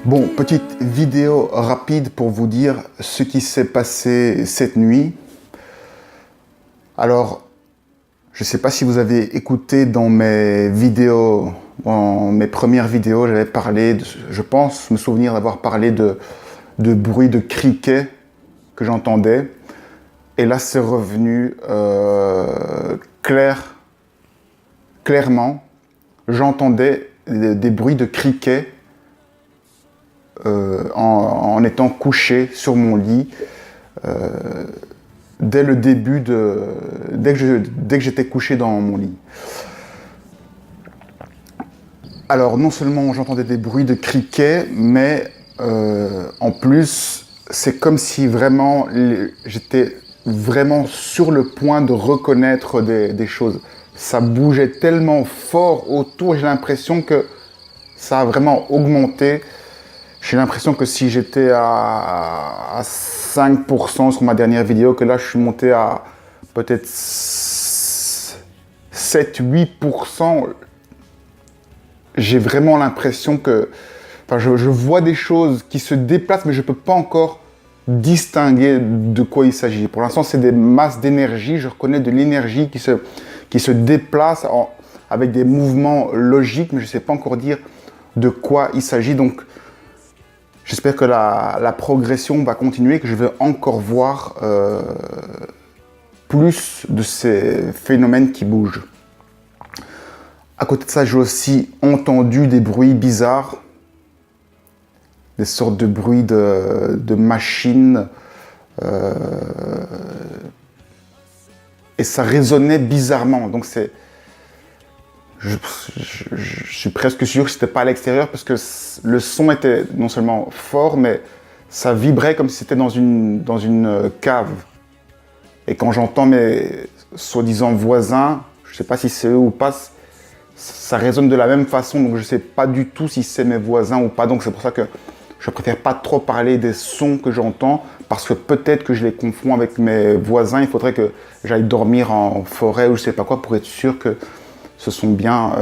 Bon, petite vidéo rapide pour vous dire ce qui s'est passé cette nuit. Alors, je ne sais pas si vous avez écouté dans mes vidéos, dans mes premières vidéos, j'avais parlé, je pense me souvenir d'avoir parlé de bruit de criquet que j'entendais. Et là, c'est revenu clairement. J'entendais des bruits de criquet en étant couché sur mon lit dès le début dès que j'étais couché dans mon lit. Alors non seulement j'entendais des bruits de criquets, mais en plus c'est comme si vraiment j'étais vraiment sur le point de reconnaître des choses. Ça bougeait tellement fort autour, j'ai l'impression que ça a vraiment augmenté. J'ai l'impression que si j'étais à 5% sur ma dernière vidéo, que là je suis monté à peut-être 7-8%. J'ai vraiment l'impression que... Enfin, je vois des choses qui se déplacent, mais je ne peux pas encore distinguer de quoi il s'agit. Pour l'instant, c'est des masses d'énergie. Je reconnais de l'énergie qui se déplace avec des mouvements logiques, mais je ne sais pas encore dire de quoi il s'agit. Donc, j'espère que la progression va continuer, que je vais encore voir plus de ces phénomènes qui bougent. À côté de ça, j'ai aussi entendu des bruits bizarres, des sortes de bruits de machines. Et ça résonnait bizarrement. Donc je suis presque sûr que ce n'était pas à l'extérieur parce que le son était non seulement fort, mais ça vibrait comme si c'était dans une cave. Et quand j'entends mes soi-disant voisins, je ne sais pas si c'est eux ou pas, ça résonne de la même façon. Donc je ne sais pas du tout si c'est mes voisins ou pas. Donc c'est pour ça que je préfère pas trop parler des sons que j'entends parce que peut-être que je les confonds avec mes voisins. Il faudrait que j'aille dormir en forêt ou je ne sais pas quoi pour être sûr que ce sont bien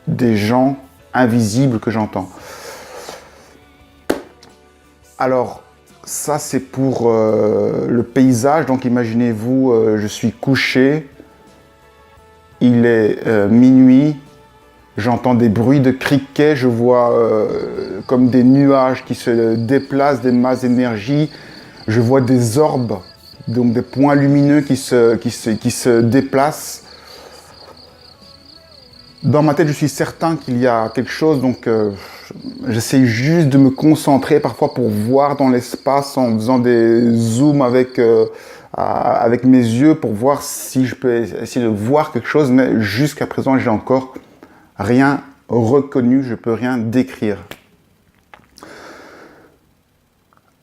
des gens invisibles que j'entends. Alors, ça c'est pour le paysage. Donc imaginez-vous, je suis couché, il est minuit, j'entends des bruits de criquets, je vois comme des nuages qui se déplacent, des masses d'énergie, je vois des orbes, donc des points lumineux qui se déplacent. Dans ma tête, je suis certain qu'il y a quelque chose, donc j'essaie juste de me concentrer parfois pour voir dans l'espace en faisant des zooms avec mes yeux pour voir si je peux essayer de voir quelque chose, mais jusqu'à présent, j'ai encore rien reconnu, je ne peux rien décrire.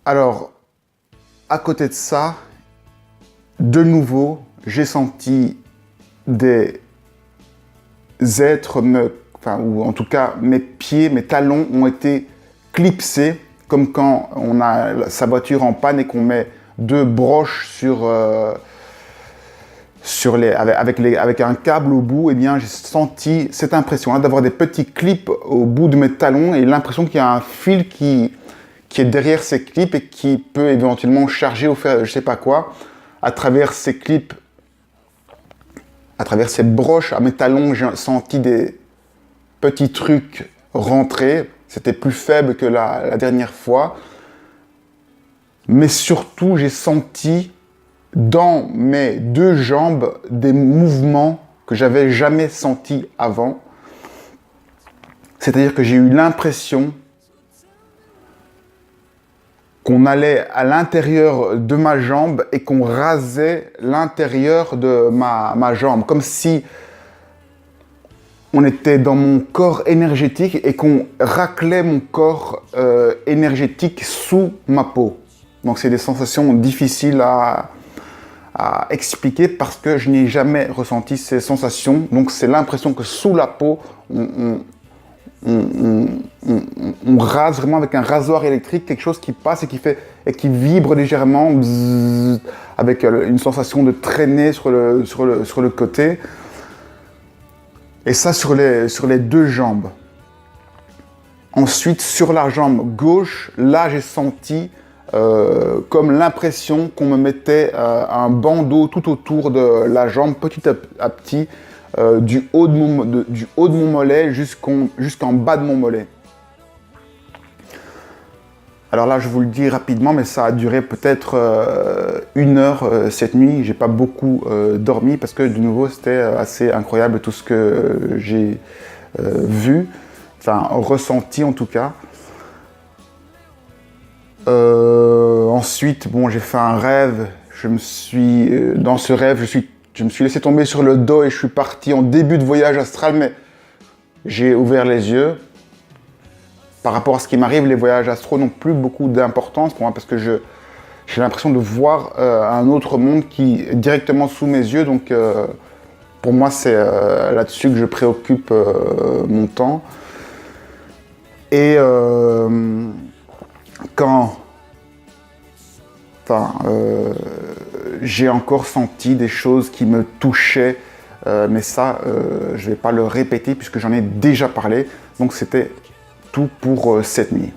Alors, à côté de ça, de nouveau, j'ai senti des êtres, ou en tout cas mes pieds, mes talons ont été clipsés, comme quand on a sa voiture en panne et qu'on met deux broches avec un câble au bout. Eh bien, j'ai senti cette impression d'avoir des petits clips au bout de mes talons et l'impression qu'il y a un fil qui est derrière ces clips et qui peut éventuellement charger ou faire je sais pas quoi à travers ces clips. À travers ces broches à mes talons, j'ai senti des petits trucs rentrer. C'était plus faible que la dernière fois. Mais surtout, j'ai senti dans mes deux jambes des mouvements que j'avais jamais sentis avant. C'est-à-dire que j'ai eu l'impression qu'on allait à l'intérieur de ma jambe et qu'on rasait l'intérieur de ma jambe, comme si on était dans mon corps énergétique et qu'on raclait mon corps énergétique sous ma peau. Donc c'est des sensations difficiles à expliquer parce que je n'ai jamais ressenti ces sensations. Donc c'est l'impression que sous la peau, on rase vraiment avec un rasoir électrique, quelque chose qui passe et qui vibre légèrement bzzz, avec une sensation de traîner sur le côté. Et ça sur les deux jambes. Ensuite, sur la jambe gauche, là, j'ai senti comme l'impression qu'on me mettait un bandeau tout autour de la jambe, petit à petit, du haut de mon mollet jusqu'en bas de mon mollet. Alors là, je vous le dis rapidement, mais ça a duré peut-être 1 heure cette nuit. J'ai pas beaucoup dormi parce que, de nouveau, c'était assez incroyable tout ce que j'ai vu, enfin ressenti en tout cas. Ensuite, bon, j'ai fait un rêve. Dans ce rêve, je me suis laissé tomber sur le dos et je suis parti en début de voyage astral, mais j'ai ouvert les yeux. Par rapport à ce qui m'arrive, les voyages astraux n'ont plus beaucoup d'importance pour moi parce que j'ai l'impression de voir un autre monde qui est directement sous mes yeux. Donc, pour moi, c'est là-dessus que je préoccupe mon temps. Et j'ai encore senti des choses qui me touchaient, mais ça, je ne vais pas le répéter puisque j'en ai déjà parlé. Donc, c'était tout pour cette nuit.